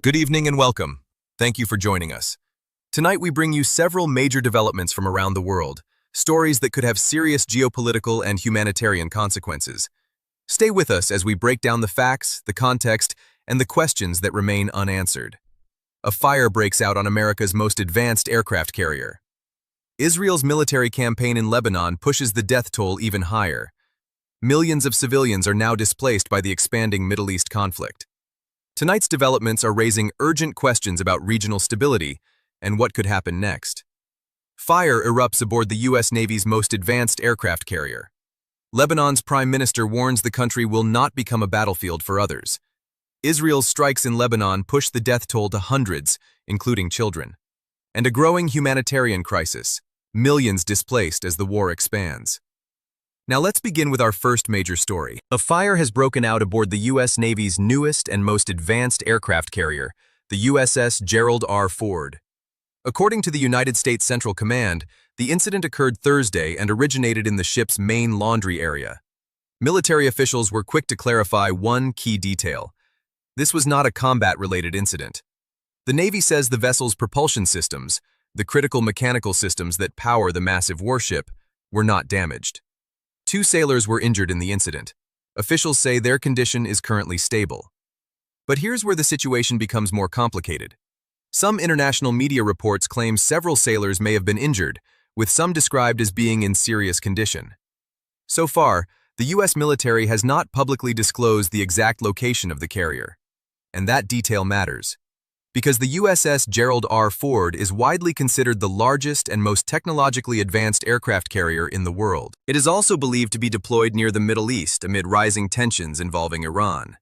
Good evening and welcome. Thank you for joining us. Tonight we bring you several major developments from around the world, stories that could have serious geopolitical and humanitarian consequences. Stay with us as we break down the facts, the context, and the questions that remain unanswered. A fire breaks out on America's most advanced aircraft carrier. Israel's military campaign in Lebanon pushes the death toll even higher. Millions of civilians are now displaced by the expanding Middle East conflict. Tonight's developments are raising urgent questions about regional stability and what could happen next. Fire erupts aboard the U.S. Navy's most advanced aircraft carrier. Lebanon's prime minister warns the country will not become a battlefield for others. Israel's strikes in Lebanon push the death toll to hundreds, including children. And a growing humanitarian crisis, millions displaced as the war expands. Now let's begin with our first major story. A fire has broken out aboard the U.S. Navy's newest and most advanced aircraft carrier, the USS Gerald R. Ford. According to the United States Central Command, the incident occurred Thursday and originated in the ship's main laundry area. Military officials were quick to clarify one key detail. This was not a combat-related incident. The Navy says the vessel's propulsion systems, the critical mechanical systems that power the massive warship, were not damaged. 2 sailors were injured in the incident. Officials say their condition is currently stable. But here's where the situation becomes more complicated. Some international media reports claim several sailors may have been injured, with some described as being in serious condition. So far, the U.S. military has not publicly disclosed the exact location of the carrier. And that detail matters, because the USS Gerald R. Ford is widely considered the largest and most technologically advanced aircraft carrier in the world. It is also believed to be deployed near the Middle East amid rising tensions involving Iran.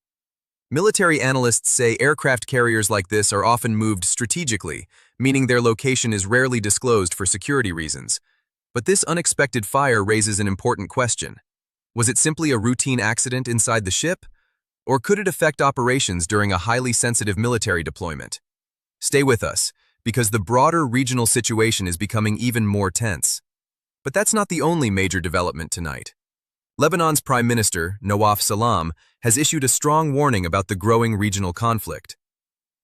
Military analysts say aircraft carriers like this are often moved strategically, meaning their location is rarely disclosed for security reasons. But this unexpected fire raises an important question. Was it simply a routine accident inside the ship? Or could it affect operations during a highly sensitive military deployment? Stay with us, because the broader regional situation is becoming even more tense. But that's not the only major development tonight. Lebanon's Prime Minister, Nawaf Salam, has issued a strong warning about the growing regional conflict.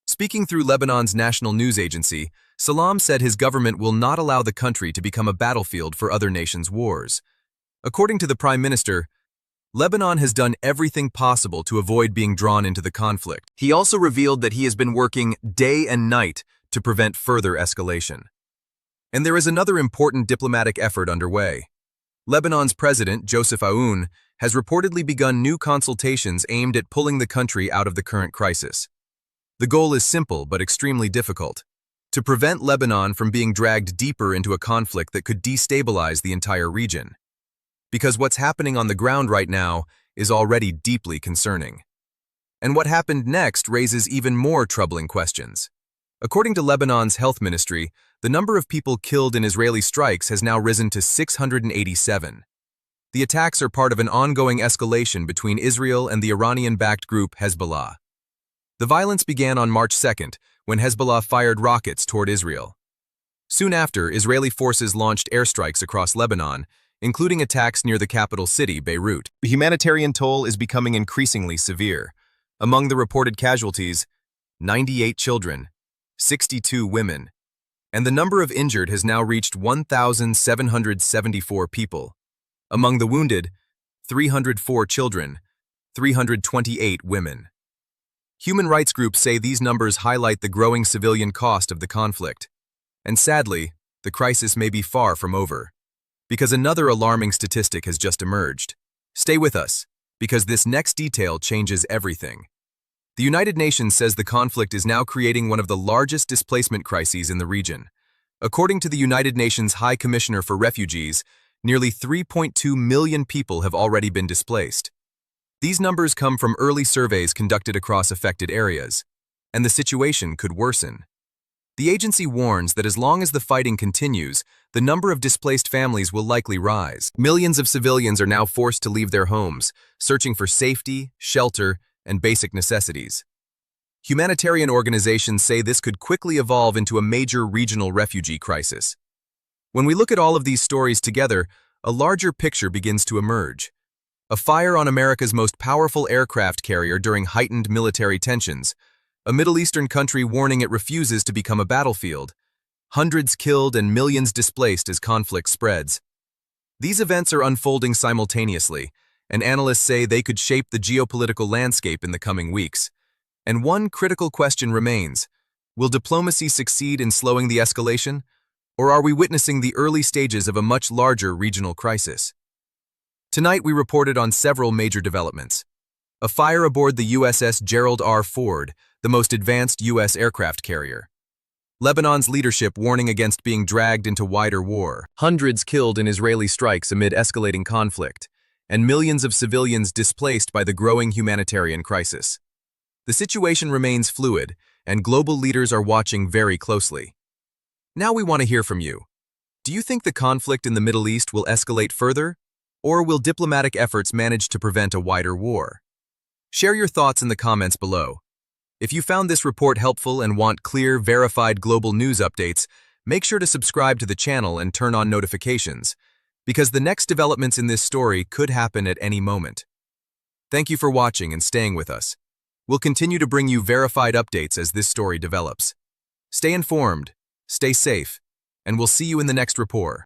Speaking through Lebanon's national news agency, Salam said his government will not allow the country to become a battlefield for other nations' wars. According to the Prime Minister, Lebanon has done everything possible to avoid being drawn into the conflict. He also revealed that he has been working day and night to prevent further escalation. And there is another important diplomatic effort underway. Lebanon's president, Joseph Aoun, has reportedly begun new consultations aimed at pulling the country out of the current crisis. The goal is simple but extremely difficult: to prevent Lebanon from being dragged deeper into a conflict that could destabilize the entire region. Because what's happening on the ground right now is already deeply concerning. And what happened next raises even more troubling questions. According to Lebanon's health ministry, the number of people killed in Israeli strikes has now risen to 687. The attacks are part of an ongoing escalation between Israel and the Iranian-backed group Hezbollah. The violence began on March 2nd, when Hezbollah fired rockets toward Israel. Soon after, Israeli forces launched airstrikes across Lebanon, including attacks near the capital city, Beirut. The humanitarian toll is becoming increasingly severe. Among the reported casualties, 98 children, 62 women, and the number of injured has now reached 1,774 people. Among the wounded, 304 children, 328 women. Human rights groups say these numbers highlight the growing civilian cost of the conflict. And sadly, the crisis may be far from over, because another alarming statistic has just emerged. Stay with us, because this next detail changes everything. The United Nations says the conflict is now creating one of the largest displacement crises in the region. According to the United Nations High Commissioner for Refugees, nearly 3.2 million people have already been displaced. These numbers come from early surveys conducted across affected areas, and the situation could worsen. The agency warns that as long as the fighting continues, the number of displaced families will likely rise. Millions of civilians are now forced to leave their homes, searching for safety, shelter, and basic necessities. Humanitarian organizations say this could quickly evolve into a major regional refugee crisis. When we look at all of these stories together, a larger picture begins to emerge. A fire on America's most powerful aircraft carrier during heightened military tensions, a Middle Eastern country warning it refuses to become a battlefield. Hundreds killed and millions displaced as conflict spreads. These events are unfolding simultaneously, and analysts say they could shape the geopolitical landscape in the coming weeks. And one critical question remains: will diplomacy succeed in slowing the escalation, or are we witnessing the early stages of a much larger regional crisis? Tonight we reported on several major developments. A fire aboard the USS Gerald R. Ford, the most advanced U.S. aircraft carrier. Lebanon's leadership warning against being dragged into wider war. Hundreds killed in Israeli strikes amid escalating conflict, and millions of civilians displaced by the growing humanitarian crisis. The situation remains fluid, and global leaders are watching very closely. Now we want to hear from you. Do you think the conflict in the Middle East will escalate further, or will diplomatic efforts manage to prevent a wider war? Share your thoughts in the comments below. If you found this report helpful and want clear, verified global news updates, make sure to subscribe to the channel and turn on notifications, because the next developments in this story could happen at any moment. Thank you for watching and staying with us. We'll continue to bring you verified updates as this story develops. Stay informed, stay safe, and we'll see you in the next report.